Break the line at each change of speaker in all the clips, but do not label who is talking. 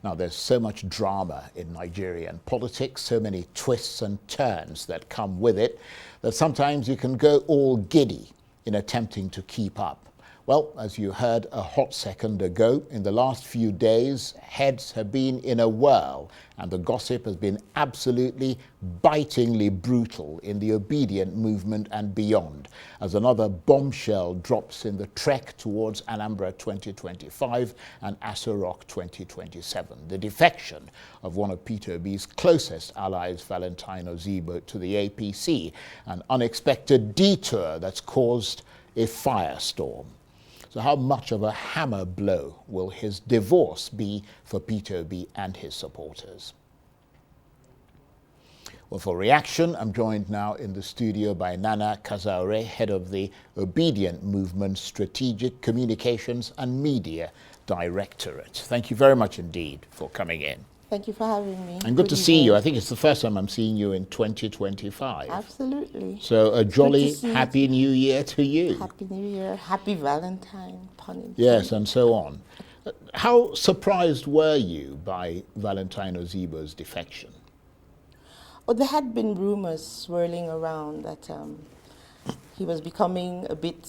Now, there's so much drama in Nigerian politics, so many twists and turns that come with it, that sometimes you can go all giddy in attempting to keep up. Well, as you heard a hot second ago, in the last few days, heads have been in a whirl, and the gossip has been absolutely bitingly brutal in the Obi-dient movement and beyond, as another bombshell drops in the trek towards Anambra 2025 and Aso Rock 2027, the defection of one of Peter Obi's closest allies, Valentine Ozigbo, to the APC, an unexpected detour that's caused a firestorm. So how much of a hammer blow will his divorce be for Peter Obi and his supporters? Well, for reaction, I'm joined now in the studio by Nana Kazaure, head of the Obi-dient Movement's Strategic Communications and Media Directorate. Thank you very much indeed for coming in.
Thank you for having me.
And good to see you. I think it's the first time I'm seeing you in 2025.
Absolutely.
So a jolly happy new year to you.
Happy New Year. Happy Valentine. Pun intended.
Yes, and so on. How surprised were you by Valentine Ozigbo's defection?
Oh, there had been rumors swirling around that he was becoming a bit,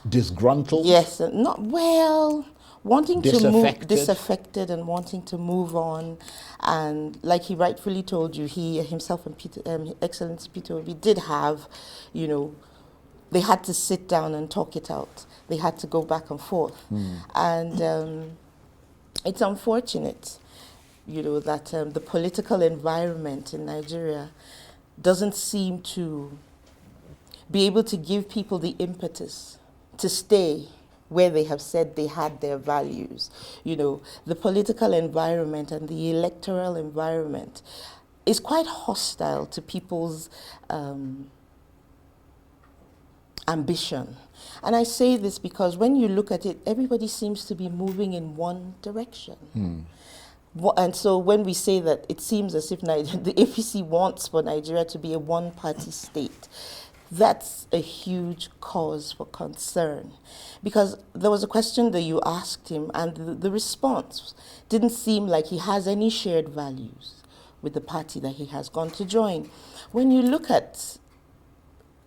Disgruntled?
Yes, not well. Wanting to move, disaffected and wanting to move on. And like he rightfully told you, he himself and Excellency Peter Obi did have, they had to sit down and talk it out. They had to go back and forth. And it's unfortunate, that the political environment in Nigeria doesn't seem to be able to give people the impetus to stay where they have said they had their values. The political environment and the electoral environment is quite hostile to people's ambition. And I say this because when you look at it, everybody seems to be moving in one direction. And so when we say that it seems as if the APC wants for Nigeria to be a one-party state, that's a huge cause for concern. Because there was a question that you asked him, and the response didn't seem like he has any shared values with the party that he has gone to join. When you look at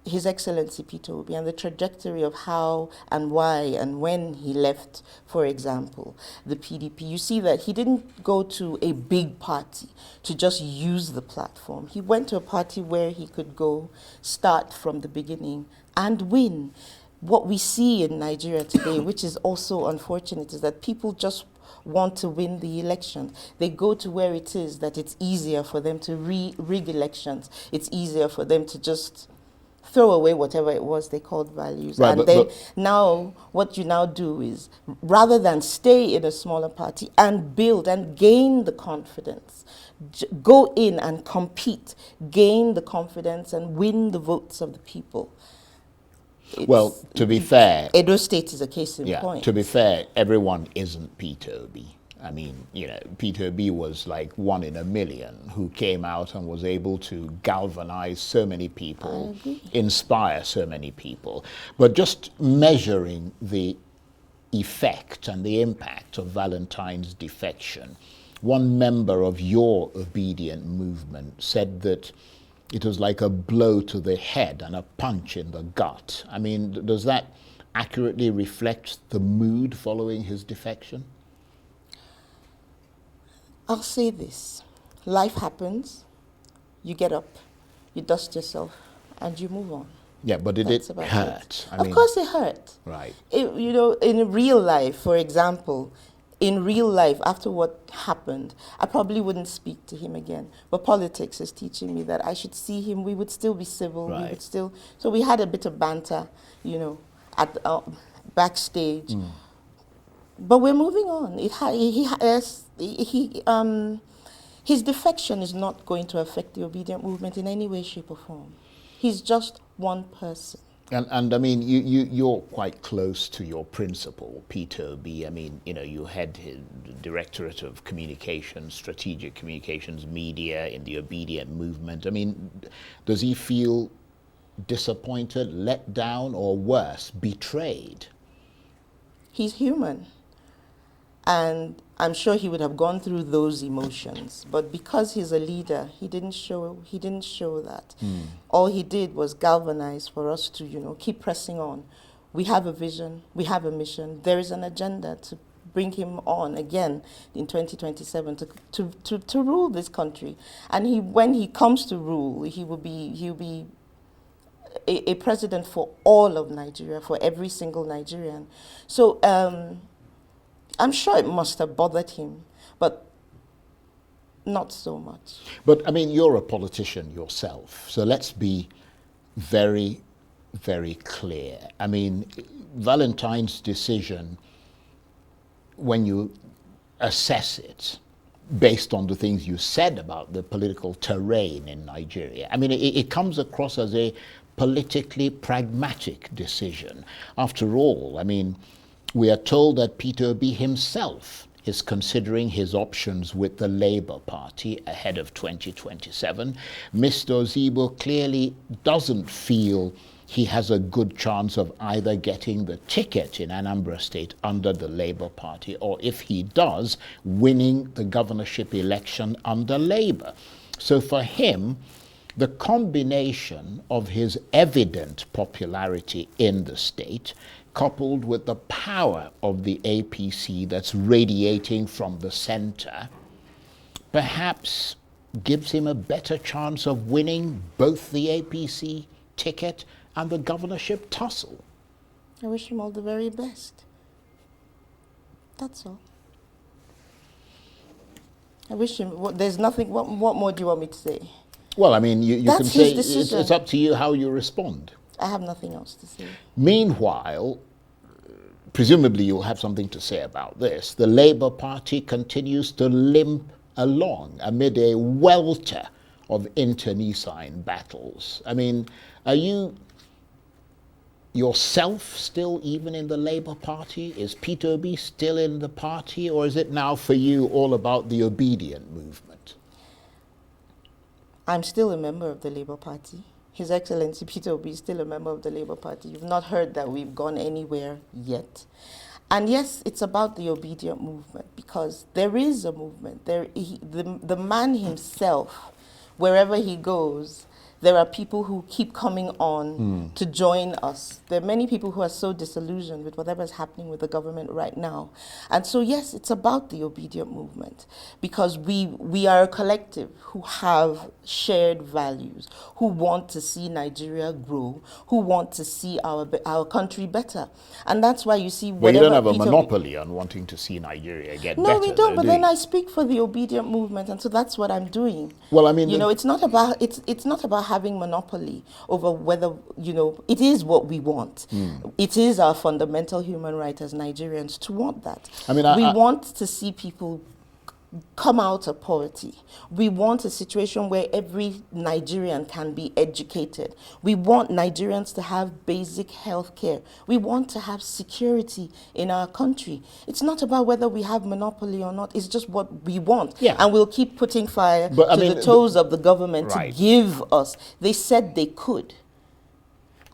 His Excellency Peter Obi and the trajectory of how and why and when he left, for example, the PDP, you see that he didn't go to a big party to just use the platform. He went to a party where he could go, start from the beginning, and win. What we see in Nigeria today, which is also unfortunate, is that people just want to win the election. They go to where it is that it's easier for them to rig elections. It's easier for them to just throw away whatever it was they called values. Right, and then now what you now do is, rather than stay in a smaller party and build and gain the confidence, go in and compete, gain the confidence and win the votes of the people.
Well, to be fair,
Edo State is a case in point.
To be fair, everyone isn't Peter Obi. I mean, Peter Obi was like one in a million who came out and was able to galvanize so many people, inspire so many people. But just measuring the effect and the impact of Valentine's defection, one member of your Obi-dient movement said that it was like a blow to the head and a punch in the gut. I mean, does that accurately reflect the mood following his defection?
I'll say this. Life happens, you get up, you dust yourself, and you move on.
Yeah, but did it hurt?
Of course it hurt.
Right.
In real life, for example, after what happened, I probably wouldn't speak to him again. But politics is teaching me that I should see him, we would still be civil, we would still... So we had a bit of banter, at backstage. But we're moving on. His defection is not going to affect the Obi-dient movement in any way, shape, or form. He's just one person.
And I mean, you're quite close to your principal, Peter Obi. I mean, you head his Directorate of Communications, Strategic Communications, Media in the Obi-dient movement. I mean, does he feel disappointed, let down, or worse, betrayed?
He's human. And I'm sure he would have gone through those emotions. But because he's a leader, he didn't show that. All he did was galvanize for us to, keep pressing on. We have a vision, we have a mission. There is an agenda to bring him on again in 2027 to rule this country. And when he comes to rule, he'll be a president for all of Nigeria, for every single Nigerian. So I'm sure it must have bothered him, but not so much.
But I mean, you're a politician yourself, so let's be very, very clear. I mean, Valentine's decision, when you assess it based on the things you said about the political terrain in Nigeria, I mean, it comes across as a politically pragmatic decision. After all, I mean, we are told that Peter Obi himself is considering his options with the Labour Party ahead of 2027. Mr. Ozigbo clearly doesn't feel he has a good chance of either getting the ticket in Anambra State under the Labour Party, or if he does, winning the governorship election under Labour. So for him, the combination of his evident popularity in the state, coupled with the power of the APC that's radiating from the center, perhaps gives him a better chance of winning both the APC ticket and the governorship tussle.
I wish him all the very best. That's all. I wish him, there's nothing, what more do you want me to say?
Well, I mean, you can say it's up to you how you respond.
I have nothing else to say.
Meanwhile, presumably you'll have something to say about this. The Labour Party continues to limp along amid a welter of internecine battles. I mean, are you yourself still even in the Labour Party? Is Peter Obi still in the party, or is it now for you all about the Obi-dient movement?
I'm still a member of the Labour Party. His Excellency Peter Obi is still a member of the Labour Party. You've not heard that we've gone anywhere yet. And yes, it's about the Obi-dient movement, because there is a movement. The man himself, wherever he goes, there are people who keep coming on to join us. There are many people who are so disillusioned with whatever is happening with the government right now. And so, yes, it's about the Obi-dient movement, because we are a collective who have shared values, who want to see Nigeria grow, who want to see our country better. And that's why you see whatever...
Well, you don't have a monopoly on wanting to see Nigeria get better.
No, we don't, but then I speak for the Obi-dient movement, and so that's what I'm doing.
Well, I mean...
it's not about having monopoly over whether, it is what we want. It is our fundamental human right as Nigerians to want that. I mean, we want to see people come out of poverty. We want a situation where every Nigerian can be educated. We want Nigerians to have basic health care. We want to have security in our country. It's not about whether we have monopoly or not. It's just what we want. Yeah. And we'll keep putting fire to the toes of the government to give us. They said they could.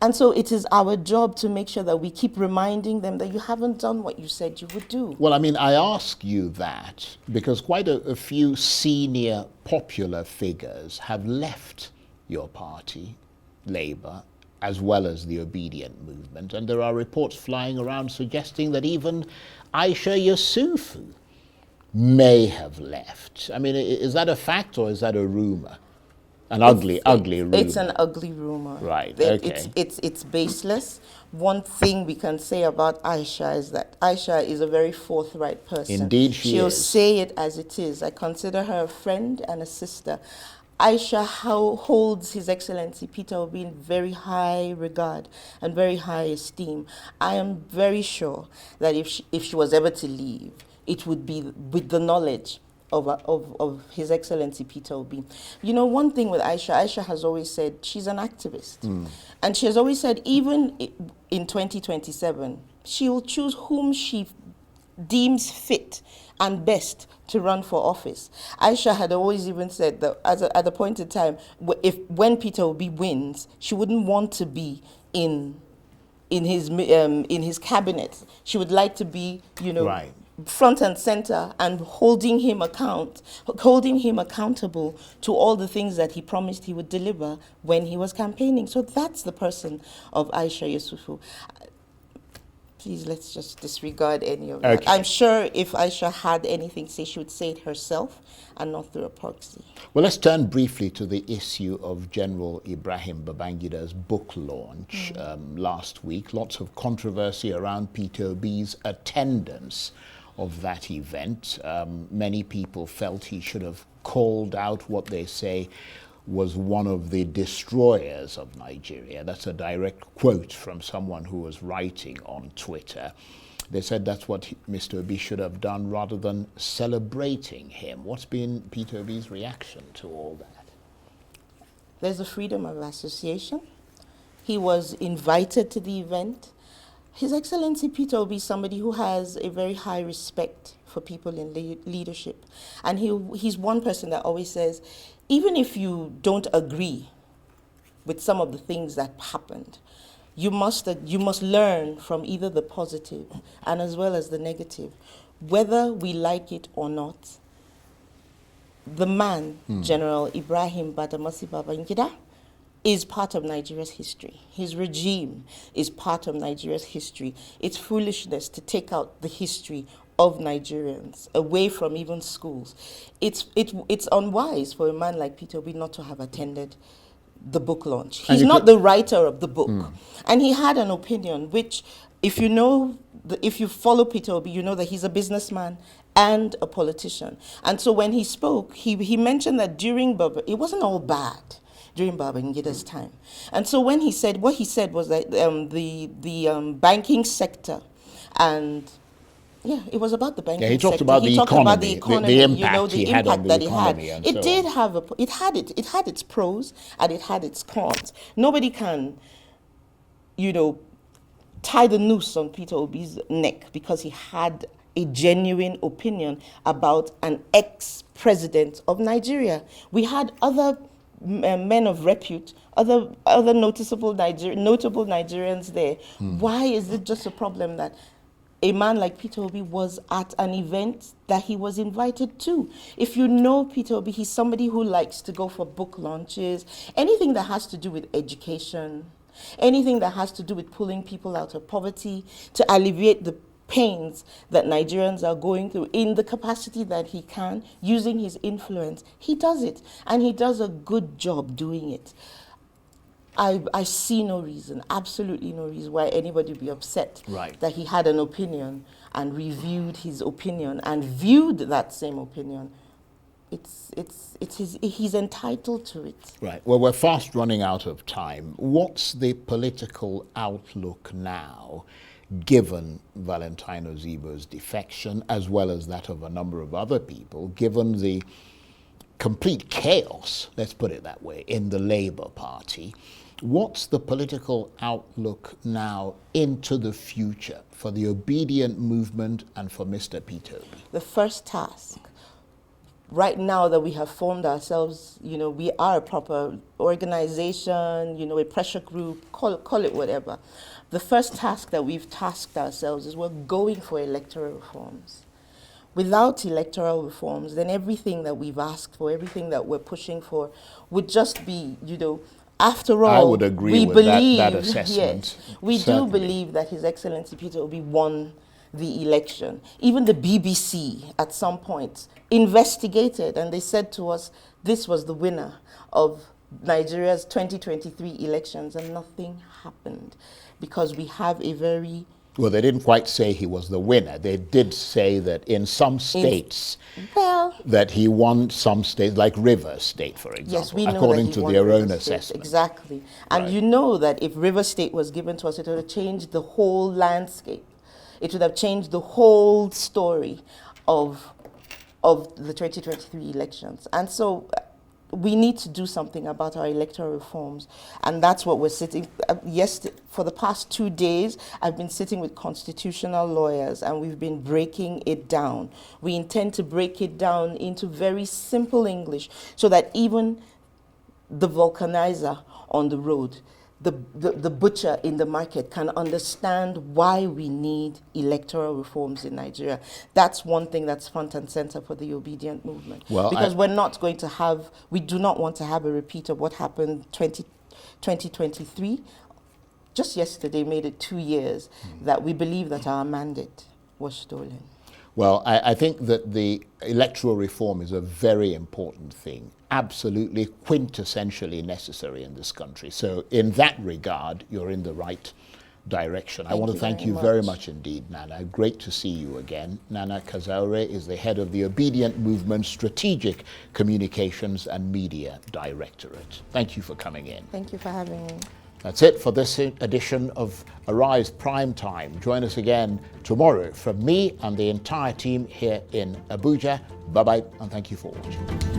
And so it is our job to make sure that we keep reminding them that you haven't done what you said you would do.
Well, I mean, I ask you that because quite a few senior popular figures have left your party, Labour, as well as the Obi-dient movement. And there are reports flying around suggesting that even Aisha Yusuf may have left. I mean, is that a fact or is that a rumor? An ugly rumor.
It's an ugly rumor.
Right, okay.
It's baseless. One thing we can say about Aisha is that Aisha is a very forthright person.
Indeed she is.
She'll say it as it is. I consider her a friend and a sister. Aisha holds His Excellency Peter Obi in very high regard and very high esteem. I am very sure that if she was ever to leave, it would be with the knowledge of His Excellency Peter Obi. One thing with Aisha has always said she's an activist. And she has always said even in 2027, she will choose whom she deems fit and best to run for office. Aisha had always even said that at a point in time, when Peter Obi wins, she wouldn't want to be in his cabinet. She would like to be, front and center and holding him accountable to all the things that he promised he would deliver when he was campaigning. So that's the person of Aisha Yusufu. Please, let's just disregard any of that.
Okay.
I'm sure if Aisha had anything to say, she would say it herself and not through a proxy.
Well, let's turn briefly to the issue of General Ibrahim Babangida's book launch last week. Lots of controversy around Peter Obi's attendance of that event. Many people felt he should have called out what they say was one of the destroyers of Nigeria. That's a direct quote from someone who was writing on Twitter. They said that's what Mr. Obi should have done rather than celebrating him. What's been Peter Obi's reaction to all that?
There's a freedom of association. He was invited to the event. His Excellency Peter Obi is somebody who has a very high respect for people in leadership. And he's one person that always says, even if you don't agree with some of the things that happened, you must learn from either the positive and as well as the negative. Whether we like it or not, the man, General Ibrahim Badamasi Babangida, is part of Nigeria's history. His regime is part of Nigeria's history. It's foolishness to take out the history of Nigerians away from even schools. It's unwise for a man like Peter Obi not to have attended the book launch. He's not the writer of the book. And he had an opinion, which if you follow Peter Obi, you know that he's a businessman and a politician. And so when he spoke, he mentioned that it wasn't all bad during Babangida's time. And so when what he said was that the banking sector and it was about the banking sector.
He talked about the economy, the impact he had on the economy.
It had its pros and it had its cons. Nobody can, tie the noose on Peter Obi's neck because he had a genuine opinion about an ex-president of Nigeria. We had other men of repute, other notable Nigerians there. Why is it just a problem that a man like Peter Obi was at an event that he was invited to? If you know Peter Obi, he's somebody who likes to go for book launches, anything that has to do with education, anything that has to do with pulling people out of poverty, to alleviate the pains that Nigerians are going through in the capacity that he can, using his influence. He does it, and he does a good job doing it. I see no reason, absolutely no reason why anybody would be upset that he had an opinion and reviewed his opinion and viewed that same opinion. He's entitled to it. Right.
Well, we're fast running out of time. What's the political outlook now, given Valentine Ozigbo's defection, as well as that of a number of other people, given the complete chaos, let's put it that way, in the Labour Party? What's the political outlook now into the future for the Obi-dient movement and for Mr. Peter Obi?
The first task, right now that we have formed ourselves, we are a proper organization, a pressure group, call it whatever. The first task that we've tasked ourselves is we're going for electoral reforms. Without electoral reforms, then everything that we've asked for, everything that we're pushing for would just be, after all,
I would agree with that assessment.
Yes, we do believe that His Excellency Peter Obi won the election. Even the BBC at some point investigated, and they said to us, this was the winner of Nigeria's 2023 elections, and nothing happened because we have a very...
Well, they didn't quite say he was the winner. They did say that in some states, that he won some states, like Rivers State, for example,
yes, we know
according to their own assessment.
Exactly. And you know that if Rivers State was given to us, it would have changed the whole landscape. It would have changed the whole story of the 2023 elections. And so we need to do something about our electoral reforms, and that's what we're sitting. For the past 2 days, I've been sitting with constitutional lawyers, and we've been breaking it down. We intend to break it down into very simple English, so that even the vulcanizer on the road the butcher in the market can understand why we need electoral reforms in Nigeria. That's one thing that's front and center for the Obedient movement.
Well,
because we do not want to have a repeat of what happened 2023. Just yesterday made it 2 years that we believe that our mandate was stolen.
Well, I think that the electoral reform is a very important thing, absolutely quintessentially necessary in this country. So in that regard, you're in the right direction. I want to thank you very much indeed, Nana. Great to see you again. Nana Kazaure is the head of the Obedient Movement Strategic Communications and Media Directorate. Thank you for coming in.
Thank you for having me.
That's it for this edition of Arise Prime Time. Join us again tomorrow from me and the entire team here in Abuja. Bye-bye, and thank you for watching.